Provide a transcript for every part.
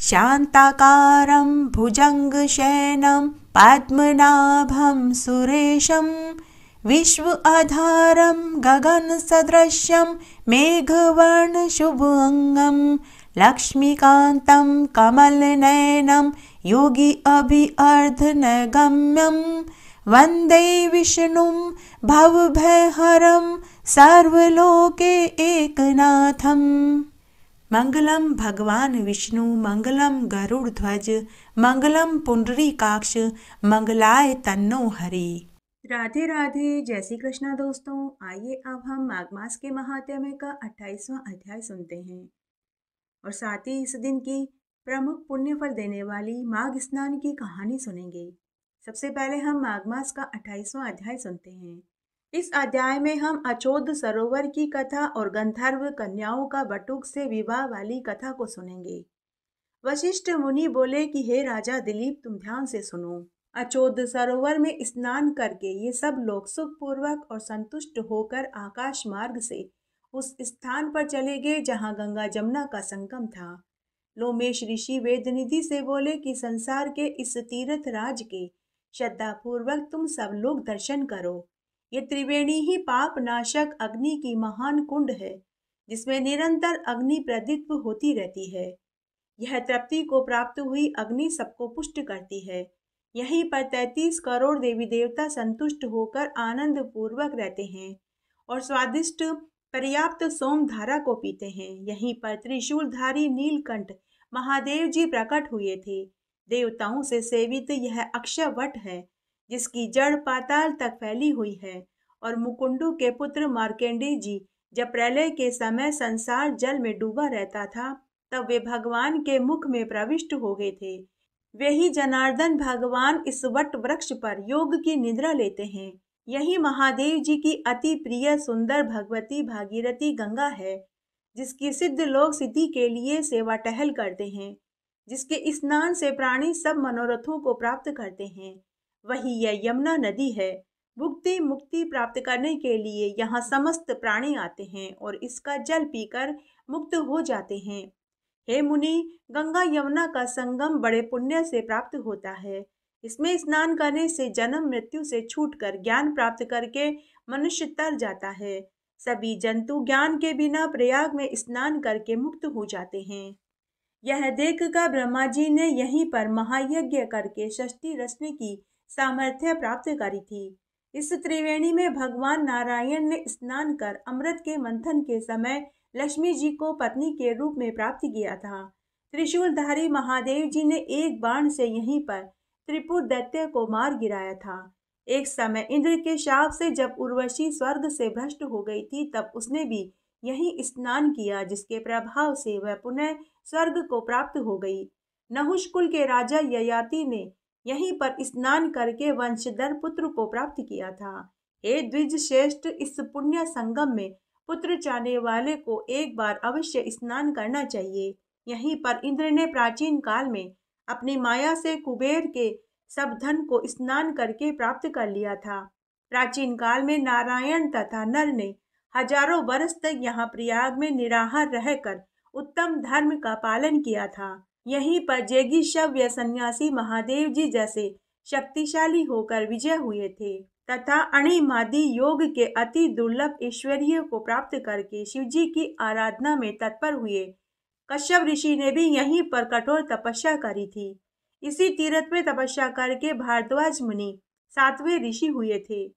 शान्ताकारं भुजङ्गशयनं पद्मनाभं सुरेशं विश्व आधारं गगनसदृशं मेघवर्णशुभाङ्गं लक्ष्मीकान्तं कमलनयनं योगी अभिअर्धनगम्यं वन्दे विष्णुं भवभयहरं सर्वलोके एकनाथम्। मंगलम भगवान विष्णु, मंगलम गरुड़ ध्वज, मंगलम पुंडरीकाक्ष, मंगलाय तन्नो हरि। राधे राधे, जय श्री कृष्णा दोस्तों। आइए अब हम माघ मास के महात्म्य का 28वां अध्याय सुनते हैं और साथ ही इस दिन की प्रमुख पुण्य फल देने वाली माघ स्नान की कहानी सुनेंगे। सबसे पहले हम माघ मास का 28वां अध्याय सुनते हैं। इस अध्याय में हम अचोद सरोवर की कथा और गंधर्व कन्याओं का बटुक से विवाह वाली कथा को सुनेंगे। वशिष्ठ मुनि बोले कि हे राजा दिलीप, तुम ध्यान से सुनो। अचोद सरोवर में स्नान करके ये सब लोग सुखपूर्वक और संतुष्ट होकर आकाश मार्ग से उस स्थान पर चले गए जहाँ गंगा जमुना का संगम था। लोमेश ऋषि वेदनिधि से बोले कि संसार के इस तीर्थ राज के श्रद्धापूर्वक तुम सब लोग दर्शन करो। ये त्रिवेणी ही पाप नाशक अग्नि की महान कुंड है, जिसमें निरंतर अग्नि प्रदीप्त होती रहती है। यह तृप्ति को प्राप्त हुई अग्नि सबको पुष्ट करती है। यहीं पर 33 करोड़ देवी देवता संतुष्ट होकर आनंद पूर्वक रहते हैं और स्वादिष्ट पर्याप्त सोम धारा को पीते हैं। यहीं पर त्रिशूलधारी नीलकंठ महादेव जी प्रकट हुए थे। देवताओं से सेवित यह अक्षय वट है, जिसकी जड़ पाताल तक फैली हुई है। और मुकुंडू के पुत्र मार्केंडेय जी जब प्रलय के समय संसार जल में डूबा रहता था, तब वे भगवान के मुख में प्रविष्ट हो गए थे। वे ही जनार्दन भगवान इस वट वृक्ष पर योग की निद्रा लेते हैं। यही महादेव जी की अति प्रिय सुंदर भगवती भागीरथी गंगा है, जिसकी सिद्ध लोग सिद्धि के लिए सेवा टहल करते हैं, जिसके स्नान से प्राणी सब मनोरथों को प्राप्त करते हैं। वही यह यमुना नदी है। भुक्ति मुक्ति प्राप्त करने के लिए यहाँ समस्त प्राणी आते हैं और इसका जल पीकर मुक्त हो जाते हैं। हे मुनि, गंगा यमुना का संगम बड़े पुण्य से प्राप्त होता है। इसमें स्नान करने से जन्म मृत्यु से छूटकर ज्ञान प्राप्त करके मनुष्य तर जाता है। सभी जंतु ज्ञान के बिना प्रयाग में स्नान करके मुक्त हो जाते हैं। यह देखकर ब्रह्मा जी ने यहीं पर महायज्ञ करके षष्ठी रचने की सामर्थ्य प्राप्त करी थी। इस त्रिवेणी में भगवान नारायण ने स्नान कर अमृत के मंथन के समय लक्ष्मी जी को पत्नी के रूप में प्राप्त किया था। त्रिशूलधारी महादेव जी ने एक बाण से यहीं पर त्रिपुर दैत्य को मार गिराया था। एक समय इंद्र के शाप से जब उर्वशी स्वर्ग से भ्रष्ट हो गई थी, तब उसने भी यही स्नान किया, जिसके प्रभाव से वह पुनः स्वर्ग को प्राप्त हो गई। नहुष कुल के राजा ययाति ने यहीं पर स्नान करके वंशधर पुत्र को प्राप्त किया था। हे द्विज श्रेष्ठ, इस पुण्य संगम में पुत्र चाहने वाले को एक बार अवश्य स्नान करना चाहिए। यहीं पर इंद्र ने प्राचीन काल में अपनी माया से कुबेर के सब धन को स्नान करके प्राप्त कर लिया था। प्राचीन काल में नारायण तथा नर ने हजारों वर्ष तक यहाँ प्रयाग में निराहार रहकर उत्तम धर्म का पालन किया था। यहीं पर जेगीशव्य सन्यासी महादेव जी जैसे शक्तिशाली होकर विजय हुए थे तथा अणिमादि योग के अति दुर्लभ ऐश्वर्य को प्राप्त करके शिव जी की आराधना में तत्पर हुए। कश्यप ऋषि ने भी यहीं पर कठोर तपस्या करी थी। इसी तीर्थ में तपस्या करके भारद्वाज मुनि 7वें ऋषि हुए थे।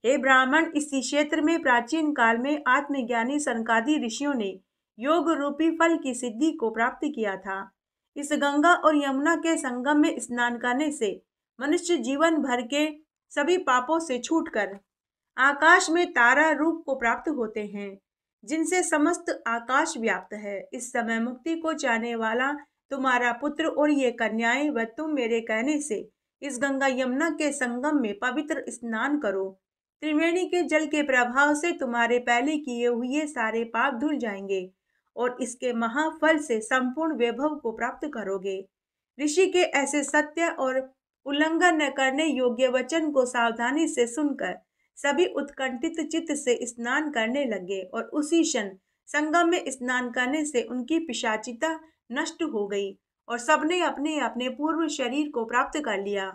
हे ब्राह्मण, इसी क्षेत्र में प्राचीन काल में आत्मज्ञानी सनकादि ऋषियों ने योग रूपी फल की सिद्धि को प्राप्त किया था। इस गंगा और यमुना के संगम में स्नान करने से मनुष्य जीवन भर के सभी पापों से छूटकर आकाश में तारा रूप को प्राप्त होते हैं, जिनसे समस्त आकाश व्याप्त है। इस समय मुक्ति को चाहने वाला तुम्हारा पुत्र और ये कन्याएं व तुम मेरे कहने से इस गंगा यमुना के संगम में पवित्र स्नान करो। त्रिवेणी के जल के प्रभाव से तुम्हारे पहले किए हुए सारे पाप धुल जाएंगे और इसके महाफल से संपूर्ण वैभव को प्राप्त करोगे। ऋषि के ऐसे सत्य और उल्लंघन न करने योग्य वचन को सावधानी से सुनकर सभी उत्कंठित चित्त से स्नान करने लगे और उसी क्षण संगम में स्नान करने से उनकी पिशाचिता नष्ट हो गई और सबने अपने अपने पूर्व शरीर को प्राप्त कर लिया।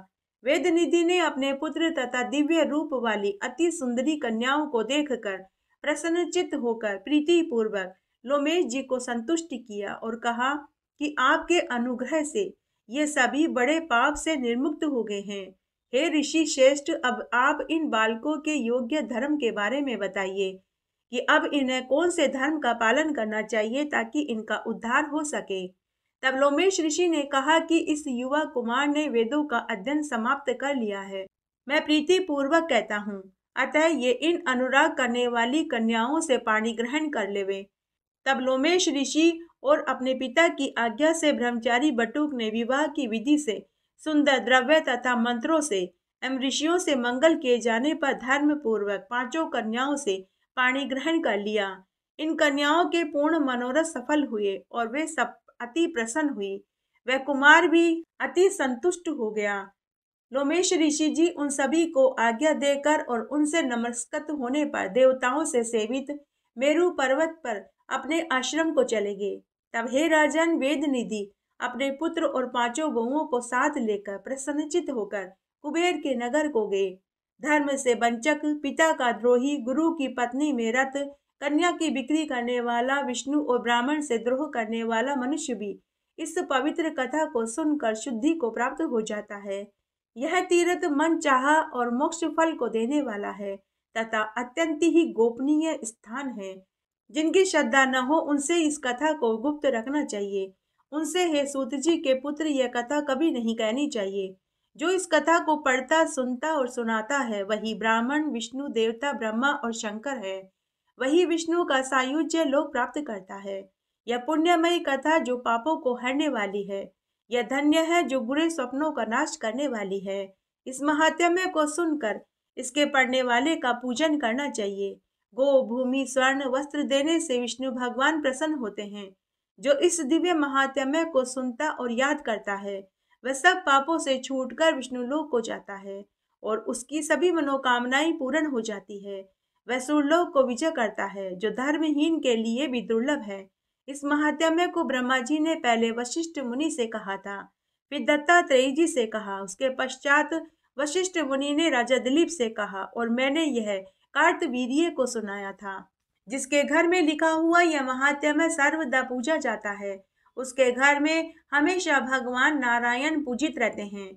वेद निधि ने अपने पुत्र तथा दिव्य रूप वाली अति सुंदरी कन्याओं को देखकर प्रसन्नचित्त होकर प्रीति पूर्वक लोमेश जी को संतुष्ट किया और कहा कि आपके अनुग्रह से ये सभी बड़े पाप से निर्मुक्त हो गए हैं। हे ऋषि श्रेष्ठ, अब आप इन बालकों के योग्य धर्म के बारे में बताइए कि अब इन्हें कौन से धर्म का पालन करना चाहिए ताकि इनका उद्धार हो सके। तब लोमेश ऋषि ने कहा कि इस युवा कुमार ने वेदों का अध्ययन समाप्त कर लिया है। मैं प्रीति पूर्वक कहता हूँ, अतः ये इन अनुराग करने वाली कन्याओं से पाणी ग्रहण कर लेवे। तब लोमेश ऋषि और अपने पिता की आज्ञा से ब्रह्मचारी बटुक ने विवाह की विधि से सुंदर द्रव्य तथा मंत्रों से एवं ऋषियों से मंगल किए जाने पर धर्म पूर्वक 5 कन्याओं से पाणी ग्रहण कर लिया। इन कन्याओं के पूर्ण मनोरथ सफल हुए और वे सब अति प्रसन्न हुई। वह कुमार भी अति संतुष्ट हो गया। लोमेश ऋषि जी उन सभी को आज्ञा देकर और उनसे नमस्कृत होने पर देवताओं से सेवित मेरु पर्वत पर अपने आश्रम को चले गए। तब हे राजन, वेद निधि अपने पुत्र और 5 बहुओं को साथ लेकर प्रसन्नचित होकर कुबेर के नगर को गए। धर्म से वंचक, पिता का द्रोही, गुरु की पत्नी में रत, कन्या की बिक्री करने वाला, विष्णु और ब्राह्मण से द्रोह करने वाला मनुष्य भी इस पवित्र कथा को सुनकर शुद्धि को प्राप्त हो जाता है। यह तीर्थ मन चाहा और मोक्ष फल को देने वाला है तथा अत्यंत ही गोपनीय स्थान है। जिनकी श्रद्धा न हो उनसे इस कथा को गुप्त रखना चाहिए। उनसे हे सूत जी के पुत्र, यह कथा कभी नहीं कहनी चाहिए। जो इस कथा को पढ़ता, सुनता और सुनाता है वही ब्राह्मण, विष्णु, देवता, ब्रह्मा और शंकर है। वही विष्णु का सायुज्य लोक प्राप्त करता है। यह पुण्यमयी कथा जो पापों को हरने वाली है, यह धन्य है जो बुरे स्वप्नों का नाश करने वाली है। इस महात्म्य को सुनकर इसके पढ़ने वाले का पूजन करना चाहिए। गो, भूमि, स्वर्ण, वस्त्र देने से विष्णु भगवान प्रसन्न होते हैं। जो इस दिव्य महात्म्य को सुनता और याद करता है वह सब पापों से छूटकर विष्णु लोक को जाता है और उसकी सभी मनोकामनाएं पूर्ण हो जाती है। वह सुरलोक को विजय करता है, जो धर्महीन के लिए भी दुर्लभ है। इस महात्म्य को ब्रह्मा जी ने पहले वशिष्ठ मुनि से कहा था, फिर दत्तात्रेय जी से कहा, उसके पश्चात वशिष्ठ मुनि ने राजा दिलीप से कहा और मैंने यह कार्तवीर्य को सुनाया था। जिसके घर में लिखा हुआ यह महात्म्य सर्वदा पूजा जाता है, उसके घर में हमेशा भगवान नारायण पूजित रहते हैं।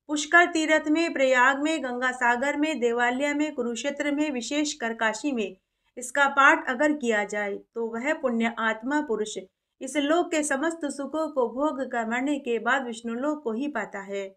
पुष्कर तीर्थ में, प्रयाग में, गंगा सागर में, देवालय में, कुरुक्षेत्र में, विशेषकर काशी में इसका पाठ अगर किया जाए तो वह पुण्य आत्मा पुरुष इस लोक के समस्त सुखों को भोग कर मरने के बाद विष्णु लोक को ही पाता है।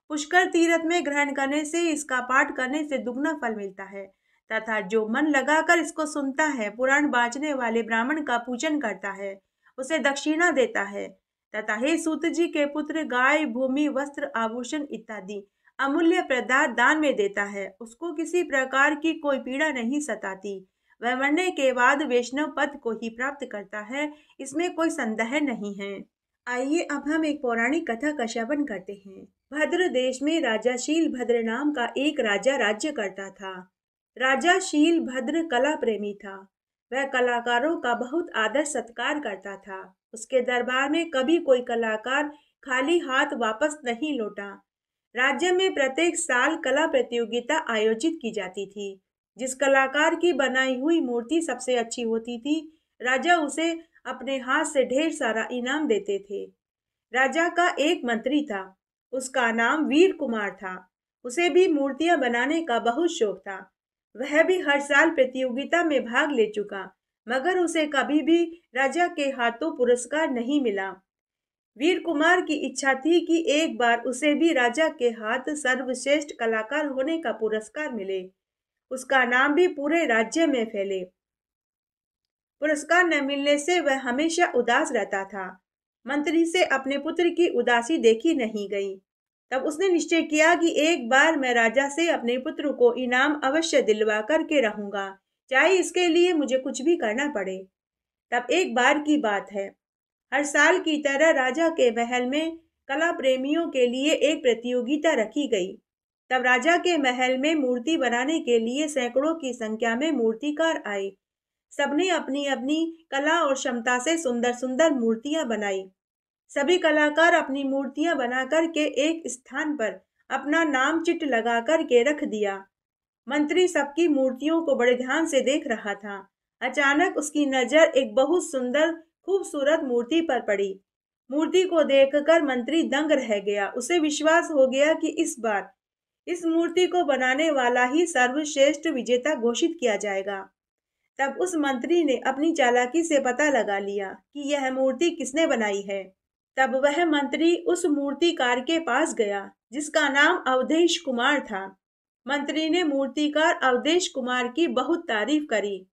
पुष्कर तीर्थ में ग्रहण करने से, इसका पाठ करने से दुगना फल मिलता है तथा जो मन लगाकर इसको सुनता है, पुराण बाँचने वाले ब्राह्मण का पूजन करता है, उसे दक्षिणा देता है तथा हे सूत जी के पुत्र, गाय, भूमि, वस्त्र, आभूषण इत्यादि अमूल्य पदार्थ दान में देता है, उसको किसी प्रकार की कोई पीड़ा नहीं सताती। वह मरने के बाद वैष्णव पद को ही प्राप्त करता है, इसमें कोई संदेह नहीं है। आइए अब हम एक पौराणिक कथा का श्रवण करते हैं। भद्र देश में राजा शीलभद्र नाम का एक राजा राज्य करता था। राजा शीलभद्र कला प्रेमी था। वह कलाकारों का बहुत आदर सत्कार करता था। उसके दरबार में कभी कोई कलाकार खाली हाथ वापस नहीं लौटा। राज्य में प्रत्येक साल कला प्रतियोगिता आयोजित की जाती थी। जिस कलाकार की बनाई हुई मूर्ति सबसे अच्छी होती थी, राजा उसे अपने हाथ से ढेर सारा इनाम देते थे। राजा का एक मंत्री था, उसका नाम वीर कुमार था। उसे भी मूर्तियां बनाने का बहुत शौक था। वह भी हर साल प्रतियोगिता में भाग ले चुका, मगर उसे कभी भी राजा के हाथों पुरस्कार नहीं मिला। वीर कुमार की इच्छा थी कि एक बार उसे भी राजा के हाथ सर्वश्रेष्ठ कलाकार होने का पुरस्कार मिले, उसका नाम भी पूरे राज्य में फैले। पुरस्कार न मिलने से वह हमेशा उदास रहता था। मंत्री से अपने पुत्र की उदासी देखी नहीं गई। तब उसने निश्चय किया कि एक बार मैं राजा से अपने पुत्र को इनाम अवश्य दिलवा करके रहूंगा, चाहे इसके लिए मुझे कुछ भी करना पड़े। तब एक बार की बात है, हर साल की तरह राजा के महल में कला प्रेमियों के लिए एक प्रतियोगिता रखी गई। तब राजा के महल में मूर्ति बनाने के लिए सैकड़ों की संख्या में मूर्तिकार आए। सबने अपनी अपनी कला और क्षमता से सुंदर सुंदर मूर्तियां बनाई। सभी कलाकार अपनी मूर्तियां बनाकर के एक स्थान पर अपना नाम चिट लगा कर के रख दिया। मंत्री सबकी मूर्तियों को बड़े ध्यान से देख रहा था। अचानक उसकी नजर एक बहुत सुंदर खूबसूरत मूर्ति पर पड़ी। मूर्ति को देखकर मंत्री दंग रह गया। उसे विश्वास हो गया कि इस बार इस मूर्ति को बनाने वाला ही सर्वश्रेष्ठ विजेता घोषित किया जाएगा। तब उस मंत्री ने अपनी चालाकी से पता लगा लिया कि यह मूर्ति किसने बनाई है। तब वह मंत्री उस मूर्तिकार के पास गया जिसका नाम अवधेश कुमार था। मंत्री ने मूर्तिकार अवधेश कुमार की बहुत तारीफ करी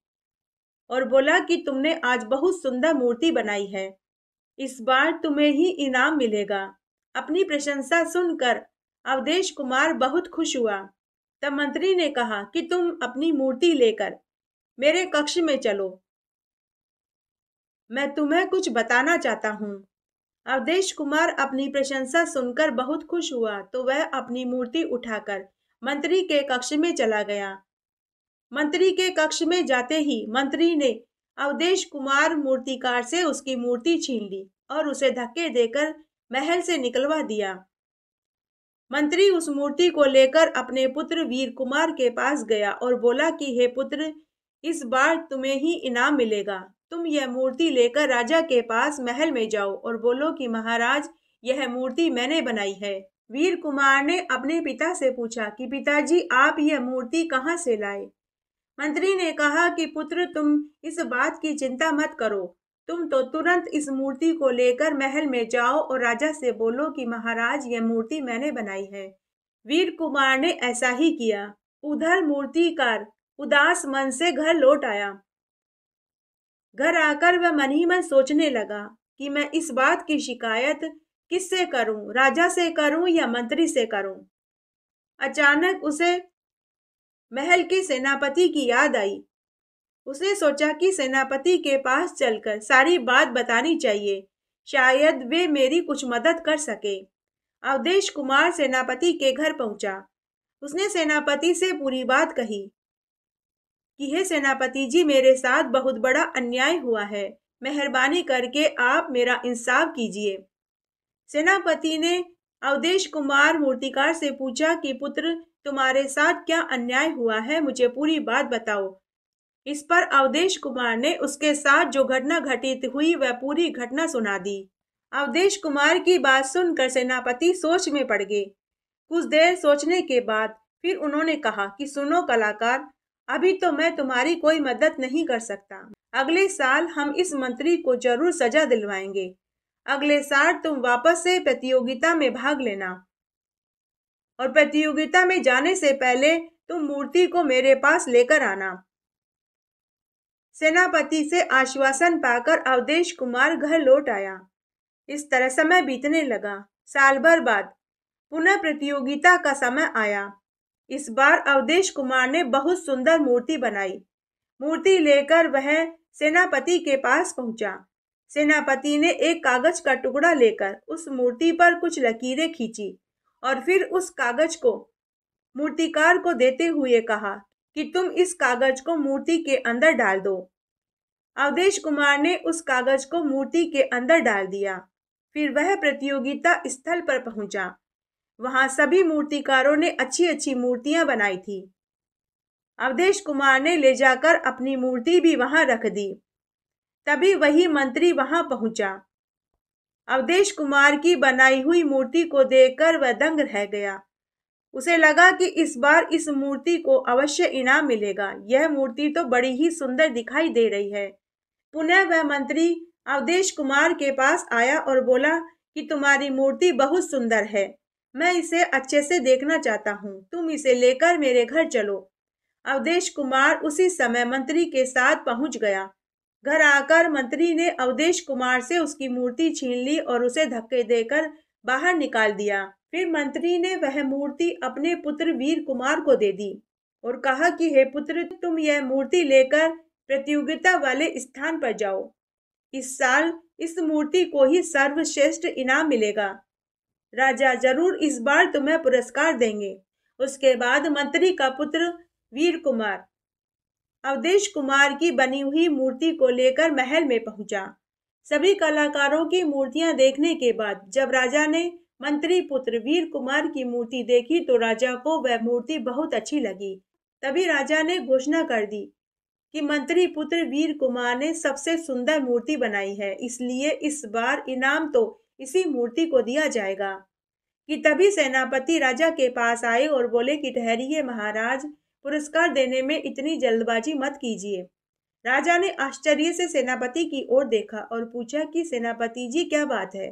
और बोला कि तुमने आज बहुत सुंदर मूर्ति बनाई है, इस बार तुम्हें ही इनाम मिलेगा। अपनी प्रशंसा सुनकर अवधेश कुमार बहुत खुश हुआ। तब मंत्री ने कहा कि तुम अपनी मूर्ति लेकर मेरे कक्ष में चलो, मैं तुम्हें कुछ बताना चाहता हूँ। अवधेश कुमार अपनी प्रशंसा सुनकर बहुत खुश हुआ तो वह अपनी मूर्ति उठाकर मंत्री के कक्ष में चला गया। मंत्री के कक्ष में जाते ही मंत्री ने अवधेश कुमार मूर्तिकार से उसकी मूर्ति छीन ली और उसे धक्के देकर महल से निकलवा दिया। मंत्री उस मूर्ति को लेकर अपने पुत्र वीर कुमार के पास गया और बोला कि हे पुत्र, इस बार तुम्हें ही इनाम मिलेगा। तुम यह मूर्ति लेकर राजा के पास महल में जाओ और बोलो कि महाराज, यह मूर्ति मैंने बनाई है। वीर कुमार ने अपने पिता से पूछा कि पिताजी, आप यह मूर्ति कहाँ से लाए? मंत्री ने कहा कि पुत्र, तुम इस बात की चिंता मत करो, तुम तो तुरंत इस मूर्ति को लेकर महल में जाओ और राजा से बोलो कि महाराज, यह मूर्ति मैंने बनाई है। वीर कुमार ने ऐसा ही किया। उधर मूर्तिकार उदास मन से घर लौट आया। घर आकर वह मन ही मन सोचने लगा कि मैं इस बात की शिकायत किससे करूं, राजा से करूं या मंत्री से करूं। अचानक उसे महल के सेनापति की याद आई। उसने सोचा कि सेनापति के पास चलकर सारी बात बतानी चाहिए, शायद वे मेरी कुछ मदद कर सके। अवधेश कुमार सेनापति के घर पहुंचा। उसने सेनापति से पूरी बात कही कि हे सेनापति जी, मेरे साथ बहुत बड़ा अन्याय हुआ है, मेहरबानी करके आप मेरा इंसाफ कीजिए। सेनापति ने अवधेश कुमार मूर्तिकार से पूछा कि पुत्र, तुम्हारे साथ क्या अन्याय हुआ है, मुझे पूरी बात बताओ। इस पर अवधेश कुमार ने उसके साथ जो घटना घटित हुई वह पूरी घटना सुना दी। अवधेश कुमार की बात सुनकर सेनापति सोच में पड़ गए। कुछ देर सोचने के बाद फिर उन्होंने कहा कि सुनो कलाकार, अभी तो मैं तुम्हारी कोई मदद नहीं कर सकता। अगले साल हम इस मंत्री को जरूर सजा दिलवाएंगे। अगले साल तुम वापस से प्रतियोगिता में भाग लेना और प्रतियोगिता में जाने से पहले तुम मूर्ति को मेरे पास लेकर आना। सेनापति से आश्वासन पाकर अवधेश कुमार घर लौट आया। इस तरह समय बीतने लगा। साल भर बाद पुनः प्रतियोगिता का समय आया। इस बार अवधेश कुमार ने बहुत सुंदर मूर्ति बनाई। मूर्ति लेकर वह सेनापति के पास पहुंचा। सेनापति ने एक कागज का टुकड़ा लेकर उस मूर्ति पर कुछ लकीरें खींची और फिर उस कागज को मूर्तिकार को देते हुए कहा कि तुम इस कागज को मूर्ति के अंदर डाल दो। अवधेश कुमार ने उस कागज को मूर्ति के अंदर डाल दिया। फिर वह प्रतियोगिता स्थल पर पहुंचा। वहां सभी मूर्तिकारों ने अच्छी अच्छी मूर्तियां बनाई थी। अवधेश कुमार ने ले जाकर अपनी मूर्ति भी वहां रख दी। तभी वही मंत्री वहां पहुंचा। अवधेश कुमार की बनाई हुई मूर्ति को देखकर वह दंग रह गया। उसे लगा कि इस बार इस मूर्ति को अवश्य इनाम मिलेगा। यह मूर्ति तो बड़ी ही सुंदर दिखाई दे रही है। पुनः वह मंत्री अवधेश कुमार के पास आया और बोला कि तुम्हारी मूर्ति बहुत सुंदर है, मैं इसे अच्छे से देखना चाहता हूँ, तुम इसे लेकर मेरे घर चलो। अवधेश कुमार उसी समय मंत्री के साथ पहुंच गया। घर आकर मंत्री ने अवधेश कुमार से उसकी मूर्ति छीन ली और उसे धक्के देकर बाहर निकाल दिया। फिर मंत्री ने वह मूर्ति अपने पुत्र वीर कुमार को दे दी और कहा कि हे पुत्र, तुम यह मूर्ति लेकर प्रतियोगिता वाले स्थान पर जाओ। इस साल इस मूर्ति को ही सर्वश्रेष्ठ इनाम मिलेगा। राजा जरूर इस बार तुम्हें पुरस्कार देंगे। उसके बाद मंत्री का पुत्र वीर कुमार अवधेश कुमार की बनी हुई मूर्ति को लेकर महल में पहुंचा। सभी कलाकारों की मूर्तियां देखने के बाद जब राजा ने मंत्री पुत्र वीर कुमार की मूर्ति देखी तो राजा को वह मूर्ति बहुत अच्छी लगी। तभी राजा ने घोषणा कर दी कि मंत्री पुत्र वीर कुमार ने सबसे सुंदर मूर्ति बनाई है, इसलिए इस बार इनाम तो इसी मूर्ति को दिया जाएगा। कि तभी सेनापति राजा के पास आए और बोले कि ठहरिए महाराज, पुरस्कार देने में इतनी जल्दबाजी मत कीजिए। राजा ने आश्चर्य से सेनापति की ओर देखा और पूछा कि सेनापति जी क्या बात है।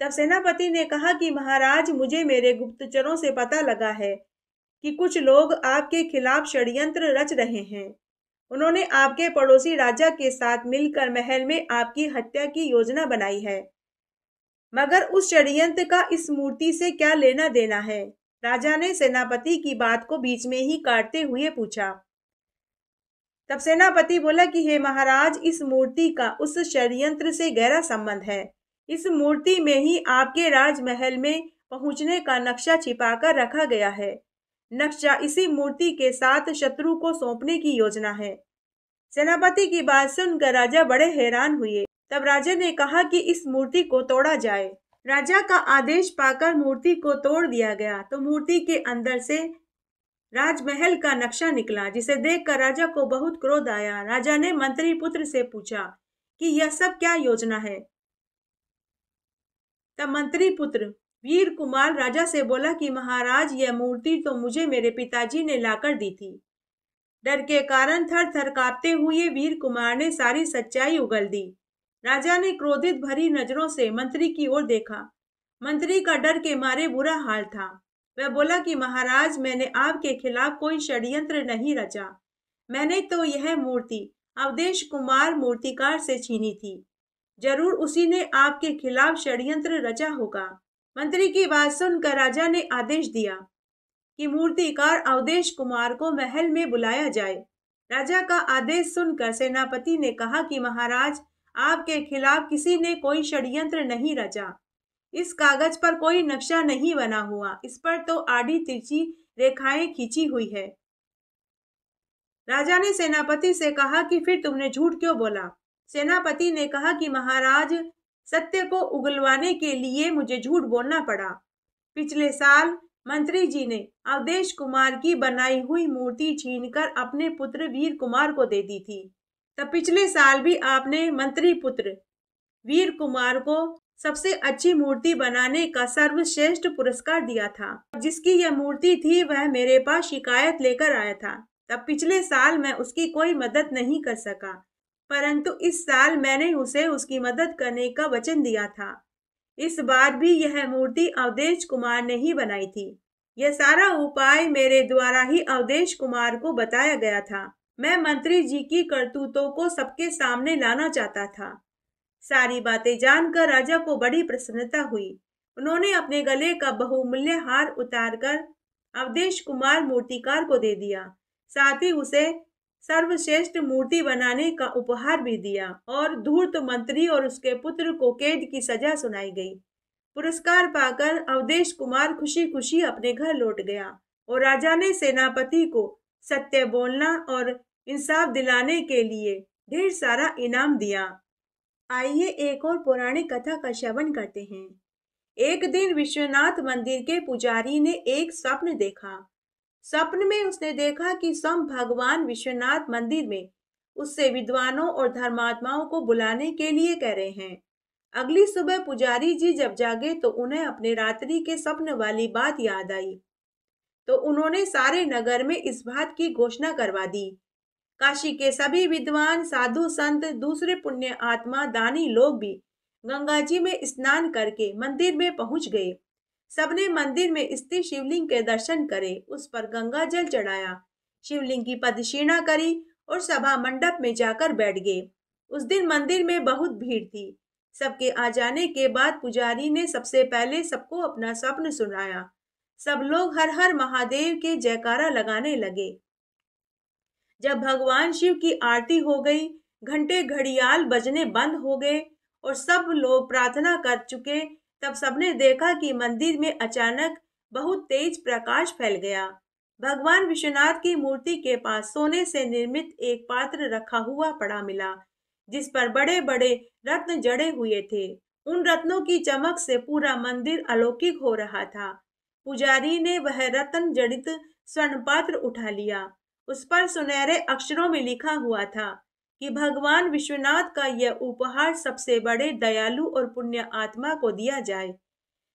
तब सेनापति ने कहा कि महाराज, मुझे मेरे गुप्तचरों से पता लगा है कि कुछ लोग आपके खिलाफ षड्यंत्र रच रहे हैं। उन्होंने आपके पड़ोसी राजा के साथ मिलकर महल में आपकी हत्या की योजना बनाई है, मगर उस षड्यंत्र का इस मूर्ति से क्या लेना देना है? राजा ने सेनापति की बात को बीच में ही काटते हुए पूछा। तब सेनापति बोला कि हे महाराज, इस मूर्ति का उस षड्यंत्र से गहरा संबंध है। इस मूर्ति में ही आपके राजमहल में पहुंचने का नक्शा छिपाकर रखा गया है। नक्शा इसी मूर्ति के साथ शत्रु को सौंपने की योजना है। सेनापति की बात सुनकर राजा बड़े हैरान हुए। तब राजा ने कहा कि इस मूर्ति को तोड़ा जाए। राजा का आदेश पाकर मूर्ति को तोड़ दिया गया तो मूर्ति के अंदर से राजमहल का नक्शा निकला, जिसे देखकर राजा को बहुत क्रोध आया। राजा ने मंत्री पुत्र से पूछा कि यह सब क्या योजना है। तब मंत्री पुत्र वीर कुमार राजा से बोला कि महाराज, यह मूर्ति तो मुझे मेरे पिताजी ने लाकर दी थी। डर के कारण थर थर कांपते हुए वीर कुमार ने सारी सच्चाई उगल दी। राजा ने क्रोधित भरी नजरों से मंत्री की ओर देखा। मंत्री का डर के मारे बुरा हाल था। वह बोला कि महाराज, मैंने आपके खिलाफ कोई षड्यंत्र नहीं रचा। मैंने तो यह मूर्ति अवधेश कुमार मूर्तिकार से छीनी थी। जरूर उसी ने आपके खिलाफ षड्यंत्र रचा होगा। मंत्री की बात सुनकर राजा ने आदेश दिया कि मूर्तिकार अवधेश कुमार को महल में बुलाया जाए। राजा का आदेश सुनकर सेनापति ने कहा कि महाराज, आपके खिलाफ किसी ने कोई षड्यंत्र नहीं रचा। इस कागज पर कोई नक्शा नहीं बना हुआ, इस पर तो आड़ी तिरछी रेखाएं खींची हुई है। राजा ने सेनापति से कहा कि फिर तुमने झूठ क्यों बोला? सेनापति ने कहा कि महाराज, सत्य को उगलवाने के लिए मुझे झूठ बोलना पड़ा। पिछले साल मंत्री जी ने अवधेश कुमार की बनाई हुई मूर्ति छीनकर अपने पुत्र वीर कुमार को दे दी थी। तब पिछले साल भी आपने मंत्री पुत्र वीर कुमार को सबसे अच्छी मूर्ति बनाने का सर्वश्रेष्ठ पुरस्कार दिया था। जिसकी यह मूर्ति थी वह मेरे पास शिकायत लेकर आया था। तब पिछले साल मैं उसकी कोई मदद नहीं कर सका, परंतु इस साल मैंने उसे उसकी मदद करने का वचन दिया था। इस बार भी यह मूर्ति अवधेश कुमार ने ही बनाई थी। यह सारा उपाय मेरे द्वारा ही अवधेश कुमार को बताया गया था। मैं मंत्री जी की करतूतों को सबके सामने लाना चाहता था। सारी बातें जानकर राजा को बड़ी प्रसन्नता हुई। उन्होंने अपने गले का बहुमूल्य हार उतारकर अवधेश कुमार मूर्तिकार को दे दिया। साथ ही उसे सर्वश्रेष्ठ मूर्ति बनाने का उपहार भी दिया और धूर्त मंत्री और उसके पुत्र को कैद की सजा सुनाई गई। पुरस्कार पाकर अवधेश कुमार खुशी खुशी अपने घर लौट गया और राजा ने सेनापति को सत्य बोलना और इंसाफ दिलाने के लिए ढेर सारा इनाम दिया। आइए एक और पौराणिक कथा का श्रवण करते हैं। एक दिन विश्वनाथ मंदिर के पुजारी ने एक स्वप्न देखा। स्वप्न में उसने देखा कि स्वयं भगवान विश्वनाथ मंदिर में उससे विद्वानों और धर्मात्माओं को बुलाने के लिए कह रहे हैं। अगली सुबह पुजारी जी जब जागे तो उन्हें अपने रात्रि के स्वप्न वाली बात याद आई। तो उन्होंने सारे नगर में इस बात की घोषणा करवा दी। काशी के सभी विद्वान, साधु संत, दूसरे पुण्य आत्मा, दानी लोग भी गंगा जी में स्नान करके मंदिर में पहुंच गए। सबने मंदिर में स्थित शिवलिंग के दर्शन करे, उस पर गंगा जल चढ़ाया, शिवलिंग की प्रदक्षिणा करी और सभा मंडप में जाकर बैठ गए। उस दिन मंदिर में बहुत भीड़ थी। सबके आ जाने के बाद पुजारी ने सबसे पहले सबको अपना स्वप्न सुनाया। सब लोग हर हर महादेव के जयकारा लगाने लगे। जब भगवान शिव की आरती हो गई, घंटे घड़ियाल बजने बंद हो गए और सब लोग प्रार्थना कर चुके, तब सबने देखा कि मंदिर में अचानक बहुत तेज प्रकाश फैल गया। भगवान विश्वनाथ की मूर्ति के पास सोने से निर्मित एक पात्र रखा हुआ पड़ा मिला, जिस पर बड़े बड़े रत्न जड़े हुए थे। उन रत्नों की चमक से पूरा मंदिर अलौकिक हो रहा था। पुजारी ने वह रत्न जड़ित स्वर्ण पात्र उठा लिया। उस पर सुनहरे अक्षरों में लिखा हुआ था कि भगवान विश्वनाथ का यह उपहार सबसे बड़े दयालु और पुण्य आत्मा को दिया जाए।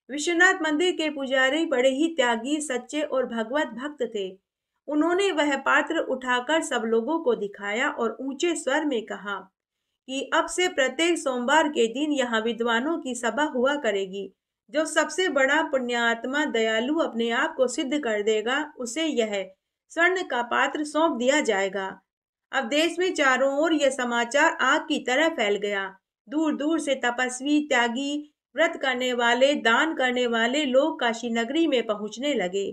विश्वनाथ मंदिर के पुजारी बड़े ही त्यागी, सच्चे और भगवत भक्त थे। उन्होंने वह पात्र उठाकर सब लोगों को दिखाया और ऊंचे स्वर में कहा कि अब से प्रत्येक सोमवार के दिन यहाँ विद्वानों की सभा हुआ करेगी। जो सबसे बड़ा पुण्यात्मा दयालु अपने आप को सिद्ध कर देगा, उसे यह स्वर्ण का पात्र सौंप दिया जाएगा। अब देश में चारों ओर यह समाचार आग की तरह फैल गया। दूर दूर से तपस्वी, त्यागी, व्रत करने वाले, दान करने वाले लोग काशी नगरी में पहुंचने लगे।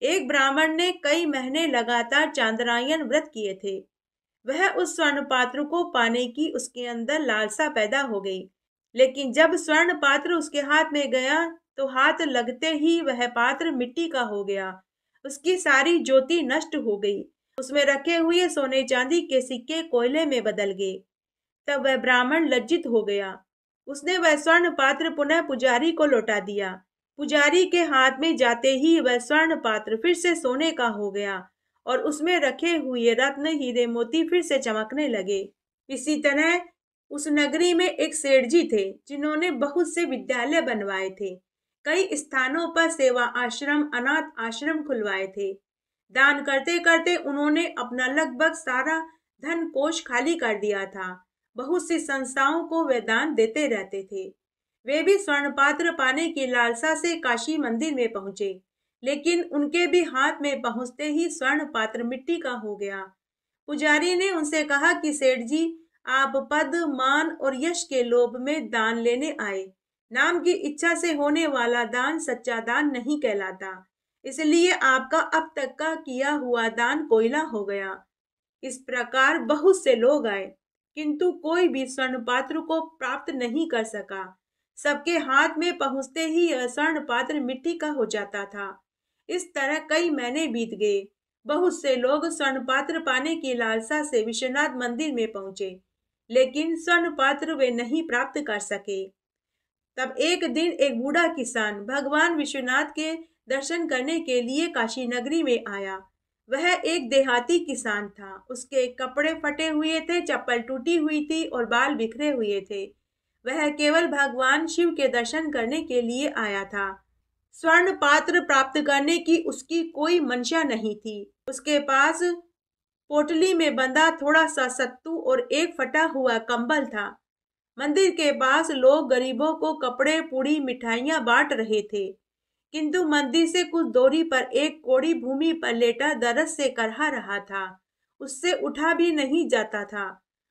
एक ब्राह्मण ने कई महीने लगातार चांद्रायन व्रत किए थे। वह उस स्वर्ण पात्र को पाने की उसके अंदर लालसा पैदा हो गई। लेकिन जब स्वर्ण पात्र उसके हाथ में गया तो हाथ लगते ही वह पात्र मिट्टी का हो गया। उसकी सारी ज्योति नष्ट हो गई। उसमें रखे हुए सोने चांदी के सिक्के कोयले में बदल गए। तब वह ब्राह्मण लज्जित हो गया। उसने वह स्वर्ण पात्र पुनः पुजारी को लौटा दिया। पुजारी के हाथ में जाते ही वह स्वर्ण पात्र फिर से सोने का हो गया और उसमें रखे हुए रत्न, हीरे, मोती फिर से चमकने लगे। इसी तरह उस नगरी में एक सेठ जी थे जिन्होंने बहुत से विद्यालय बनवाए थे। कई स्थानों पर सेवा आश्रम, अनाथ आश्रम खुलवाए थे। दान करते करते उन्होंने अपना लगभग सारा धन कोष खाली कर दिया था। बहुत सी संस्थाओं को वे दान देते रहते थे। वे भी स्वर्ण पात्र पाने की लालसा से काशी मंदिर में पहुंचे, लेकिन उनके भी हाथ में पहुंचते ही स्वर्ण पात्र मिट्टी का हो गया। पुजारी ने उनसे कहा कि सेठ जी, आप पद, मान और यश के लोभ में दान लेने आए। नाम की इच्छा से होने वाला दान सच्चा दान नहीं कहलाता। इसलिए आपका अब तक का किया हुआ दान कोयला हो गया। इस प्रकार बहुत से लोग आए, किंतु कोई भी स्वर्ण पात्र को प्राप्त नहीं कर सका। सबके हाथ में पहुंचते ही यह स्वर्ण पात्र मिट्टी का हो जाता था। इस तरह कई महीने बीत गए। बहुत से लोग स्वर्ण पात्र पाने की लालसा से विश्वनाथ मंदिर में पहुंचे, लेकिन स्वर्ण पात्र वे नहीं प्राप्त कर सके। तब एक दिन एक बूढ़ा किसान भगवान विश्वनाथ के दर्शन करने के लिए काशी नगरी में आया। वह एक देहाती किसान था। उसके कपड़े फटे हुए थे, चप्पल टूटी हुई थी और बाल बिखरे हुए थे। वह केवल भगवान शिव के दर्शन करने के लिए आया था। स्वर्ण पात्र प्राप्त करने की उसकी कोई मंशा नहीं थी। उसके पास पोटली में बंधा थोड़ा सा सत्तू और एक फटा हुआ कंबल था। मंदिर के पास लोग गरीबों को कपड़े, पूड़ी, मिठाइयां बांट रहे थे, किंतु मंदिर से कुछ दूरी पर एक कोढ़ी भूमि पर लेटा दर्द से करहा रहा था। उससे उठा भी नहीं जाता था।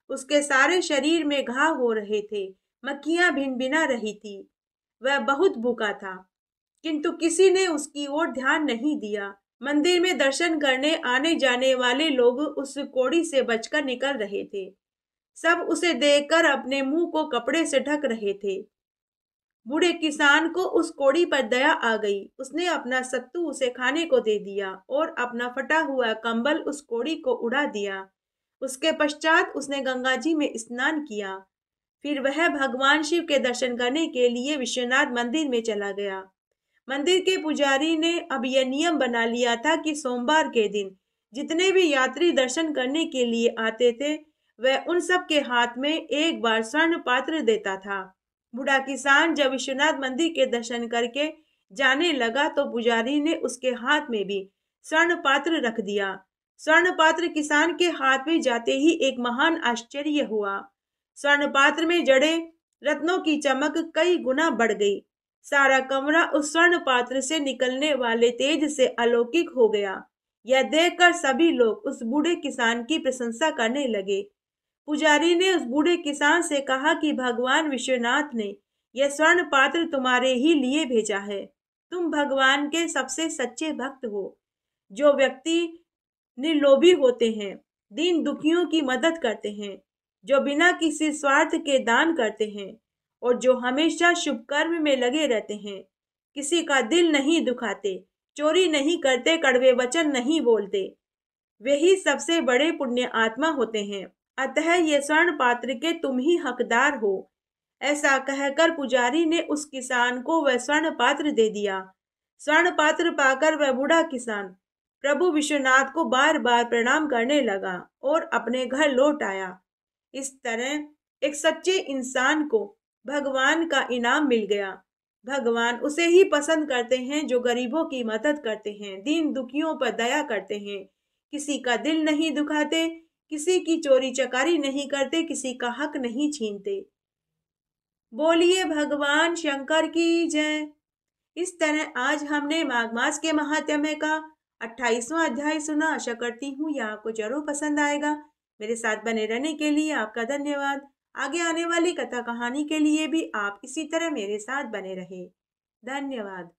उसके सारे शरीर में घाव हो रहे थे, मक्खियां भिनभिना रही थी। वह बहुत भूखा था, किंतु किसी ने उसकी ओर ध्यान नहीं दिया। मंदिर में दर्शन करने आने जाने वाले लोग उस कोढ़ी से बचकर निकल रहे थे। सब उसे देखकर अपने मुंह को कपड़े से ढक रहे थे। बूढ़े किसान को उस कोढ़ी पर दया आ गई। उसने अपना सत्तू उसे खाने को दे दिया और अपना फटा हुआ कंबल उस कोढ़ी को उड़ा दिया। उसके पश्चात उसने गंगा जी में स्नान किया। फिर वह भगवान शिव के दर्शन करने के लिए विश्वनाथ मंदिर में चला गया। मंदिर के पुजारी ने अब यह नियम बना लिया था कि सोमवार के दिन जितने भी यात्री दर्शन करने के लिए आते थे, वह उन सब के हाथ में एक बार स्वर्ण पात्र देता था। बूढ़ा किसान जब विश्वनाथ मंदिर के दर्शन करके जाने लगा तो पुजारी ने उसके हाथ में भी स्वर्ण पात्र रख दिया। स्वर्ण पात्र किसान के हाथ में जाते ही एक महान आश्चर्य हुआ। स्वर्ण पात्र में जड़े रत्नों की चमक कई गुना बढ़ गई। सारा कमरा उस स्वर्ण पात्र से निकलने वाले तेज से अलौकिक हो गया। यह देखकर सभी लोग उस बूढ़े किसान की प्रशंसा करने लगे। पुजारी ने उस बूढ़े किसान से कहा कि भगवान विश्वनाथ ने यह स्वर्ण पात्र तुम्हारे ही लिए भेजा है। तुम भगवान के सबसे सच्चे भक्त हो। जो व्यक्ति निर्लोभी होते हैं, दीन दुखियों की मदद करते हैं, जो बिना किसी स्वार्थ के दान करते हैं और जो हमेशा शुभ कर्म में लगे रहते हैं, किसी का दिल नहीं दुखाते, चोरी नहीं करते, कड़वे वचन नहीं बोलते, वे ही सबसे बड़े पुण्य आत्मा होते हैं। अतः ये स्वर्ण पात्र के तुम ही हकदार हो। ऐसा कहकर पुजारी ने उस किसान को वह स्वर्ण पात्र दे दिया। स्वर्ण पात्र पाकर वह बूढ़ा किसान प्रभु विश्वनाथ को बार बार प्रणाम करने लगा और अपने घर लौट आया। इस तरह एक सच्चे इंसान को भगवान का इनाम मिल गया। भगवान उसे ही पसंद करते हैं जो गरीबों की मदद करते हैं, दीन दुखियों पर दया करते हैं, किसी का दिल नहीं दुखाते, किसी की चोरी चकारी नहीं करते, किसी का हक नहीं छीनते। बोलिए भगवान शंकर की जय। इस तरह आज हमने माघ मास के महात्म्य का 28वां अध्याय सुना। आशा करती हूँ यह आपको जरूर पसंद आएगा। मेरे साथ बने रहने के लिए आपका धन्यवाद। आगे आने वाली कथा कहानी के लिए भी आप इसी तरह मेरे साथ बने रहे। धन्यवाद।